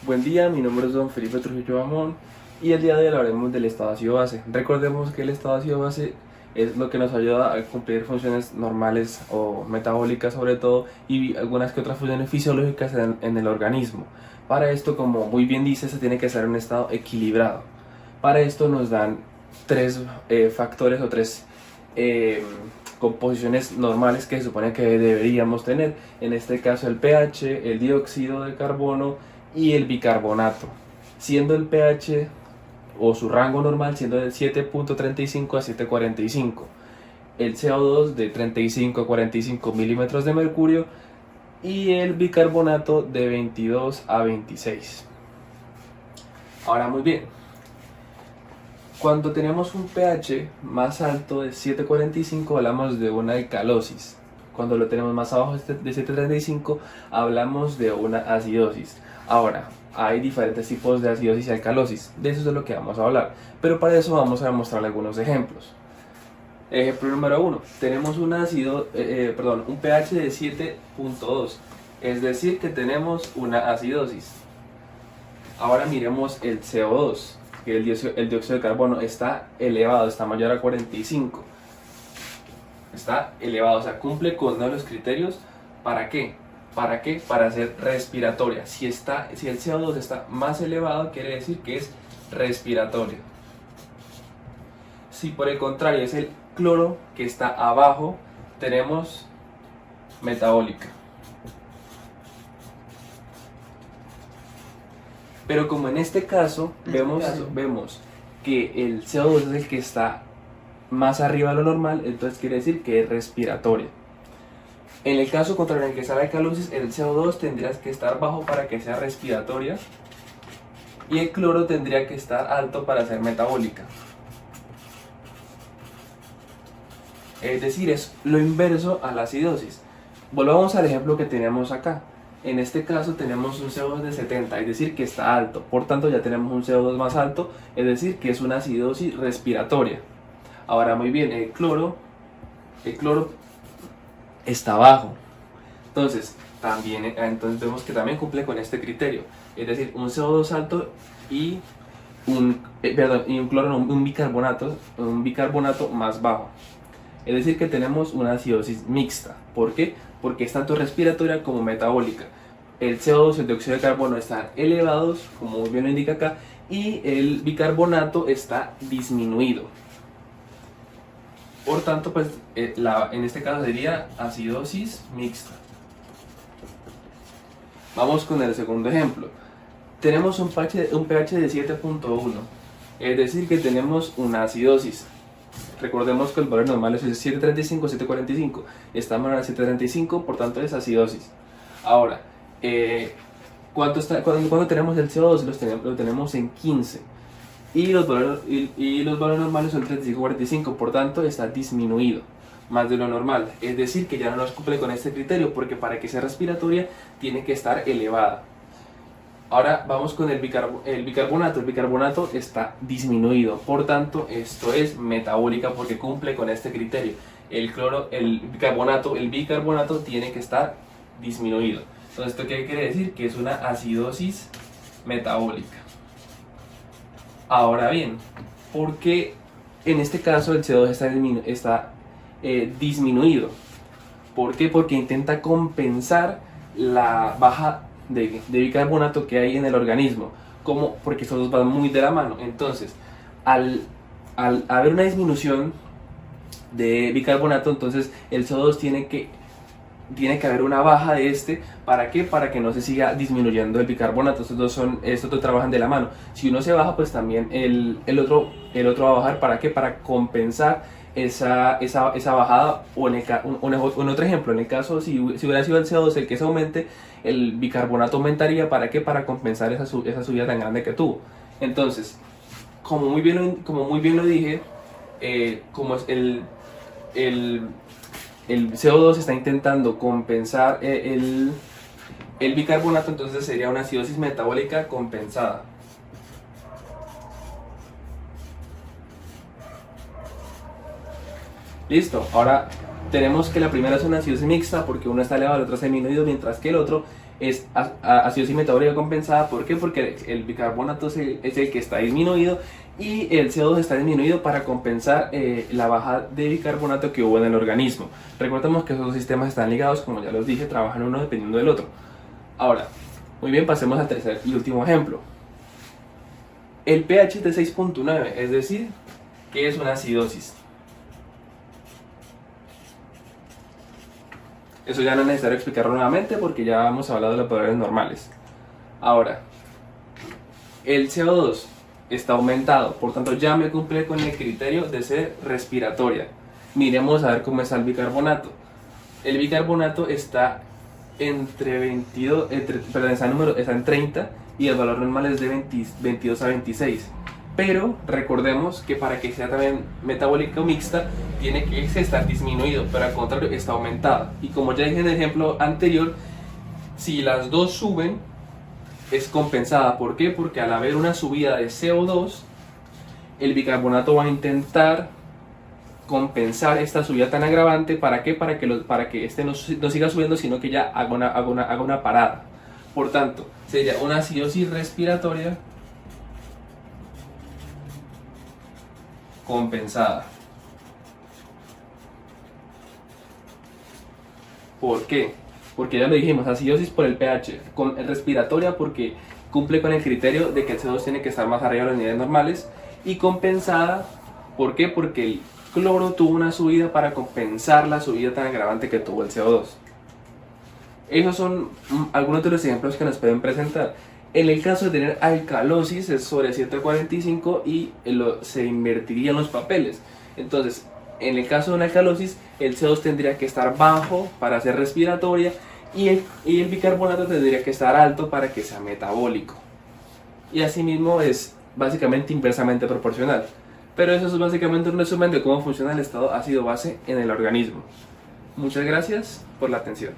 Buen día, mi nombre es don Felipe Trujillo Bamón y el día de hoy hablaremos del estado ácido base. Recordemos que el estado ácido base es lo que nos ayuda a cumplir funciones normales o metabólicas sobre todo y algunas que otras funciones fisiológicas en el organismo. Para esto, como muy bien dice, se tiene que estar en un estado equilibrado. Para esto nos dan tres factores o tres composiciones normales que se supone que deberíamos tener. En este caso el pH, el dióxido de carbono y el bicarbonato, siendo el pH o su rango normal siendo de 7.35 a 7.45, el CO2 de 35 a 45 milímetros de mercurio y el bicarbonato de 22 a 26. Ahora muy bien, cuando tenemos un pH más alto de 7.45 hablamos de una alcalosis. Cuando lo tenemos más abajo de 7.35 hablamos de una acidosis. Ahora, hay diferentes tipos de acidosis y alcalosis, de eso es de lo que vamos a hablar, pero para eso vamos a mostrarle algunos ejemplos. Ejemplo número 1, tenemos un pH de 7.2, es decir que tenemos una acidosis. Ahora miremos el CO2, que el dióxido de carbono está elevado, está mayor a 45. Está elevado, o sea, cumple con uno de los criterios. ¿Para qué? ¿Para qué? Para ser respiratoria. Si el CO2 está más elevado, quiere decir que es respiratorio. Si por el contrario es el cloro que está abajo, tenemos metabólica. Pero como en este caso vemos que el CO2 es el que está más arriba de lo normal, entonces quiere decir que es respiratoria. En el caso contrario, en el que está la alcalosis, el CO2 tendría que estar bajo para que sea respiratoria y el cloro tendría que estar alto para ser metabólica. Es decir, es lo inverso a la acidosis. Volvamos al ejemplo que teníamos acá. En este caso tenemos un CO2 de 70, es decir, que está alto. Por tanto, ya tenemos un CO2 más alto, es decir, que es una acidosis respiratoria. Ahora, muy bien, el cloro está bajo. Entonces vemos que también cumple con este criterio. Es decir, un CO2 alto y un bicarbonato más bajo. Es decir, que tenemos una acidosis mixta. ¿Por qué? Porque es tanto respiratoria como metabólica. El CO2 y el dióxido de carbono están elevados, como bien lo indica acá, y el bicarbonato está disminuido. Por tanto, pues, en este caso sería acidosis mixta. Vamos con el segundo ejemplo. Tenemos un pH de 7.1, es decir, que tenemos una acidosis. Recordemos que el valor normal es 7.35, 7.45. Está menor a 7.35, por tanto es acidosis. Ahora, ¿cuándo tenemos el CO2? Lo tenemos en 15. Y los valores normales son 35-45, por tanto está disminuido más de lo normal. Es decir, que ya no nos cumple con este criterio, porque para que sea respiratoria tiene que estar elevada. Ahora vamos con el bicarbonato. El bicarbonato está disminuido, por tanto esto es metabólica porque cumple con este criterio. El bicarbonato tiene que estar disminuido. Entonces, ¿esto qué quiere decir? Que es una acidosis metabólica. Ahora bien, ¿por qué en este caso el CO2 está disminuido? ¿Por qué? Porque intenta compensar la baja de bicarbonato que hay en el organismo. ¿Cómo? Porque estos dos van muy de la mano. Entonces, al haber una disminución de bicarbonato, entonces el CO2 tiene que haber una baja de este. ¿Para qué? Para que no se siga disminuyendo el bicarbonato. Estos dos trabajan de la mano. Si uno se baja, pues también el otro va a bajar. ¿Para qué? Para compensar esa bajada. O en otro ejemplo, en el caso si hubiera sido el CO2 el que se aumente, el bicarbonato aumentaría. ¿Para qué? Para compensar esa subida tan grande que tuvo. Entonces, como muy bien lo dije, como es el CO2 está intentando compensar el bicarbonato, entonces sería una acidosis metabólica compensada. Listo, ahora tenemos que la primera es una acidosis mixta porque uno está elevado, el otro está disminuido, mientras que el otro es acidosis metabólica compensada. ¿Por qué? Porque el bicarbonato es el que está disminuido y el CO2 está disminuido para compensar la baja de bicarbonato que hubo en el organismo. Recordemos que esos dos sistemas están ligados, como ya los dije, trabajan uno dependiendo del otro. Ahora, muy bien, pasemos al tercer y último ejemplo. El pH es de 6.9, es decir, que es una acidosis. Eso ya no es necesario explicarlo nuevamente porque ya hemos hablado de los valores normales. Ahora, el CO2 está aumentado, por tanto ya me cumple con el criterio de ser respiratoria. Miremos a ver cómo está el bicarbonato. El bicarbonato está entre 22, está en 30 y el valor normal es de 22 a 26. Pero recordemos que para que sea también metabólica o mixta, tiene que estar disminuido, pero al contrario está aumentada. Y como ya dije en el ejemplo anterior, si las dos suben, es compensada. ¿Por qué? Porque al haber una subida de CO2, el bicarbonato va a intentar compensar esta subida tan agravante. ¿Para qué? Para que este no siga subiendo, sino que ya haga una parada. Por tanto, sería una acidosis respiratoria compensada. ¿Por qué? Porque ya lo dijimos, acidosis por el pH, respiratoria porque cumple con el criterio de que el CO2 tiene que estar más arriba de los niveles normales, y compensada, ¿por qué? Porque el cloro tuvo una subida para compensar la subida tan agravante que tuvo el CO2. Esos son algunos de los ejemplos que nos pueden presentar. En el caso de tener alcalosis es sobre 745 y se invertirían los papeles. Entonces, en el caso de una alcalosis, el CO2 tendría que estar bajo para ser respiratoria y el bicarbonato tendría que estar alto para que sea metabólico. Y asimismo es básicamente inversamente proporcional. Pero eso es básicamente un resumen de cómo funciona el estado ácido-base en el organismo. Muchas gracias por la atención.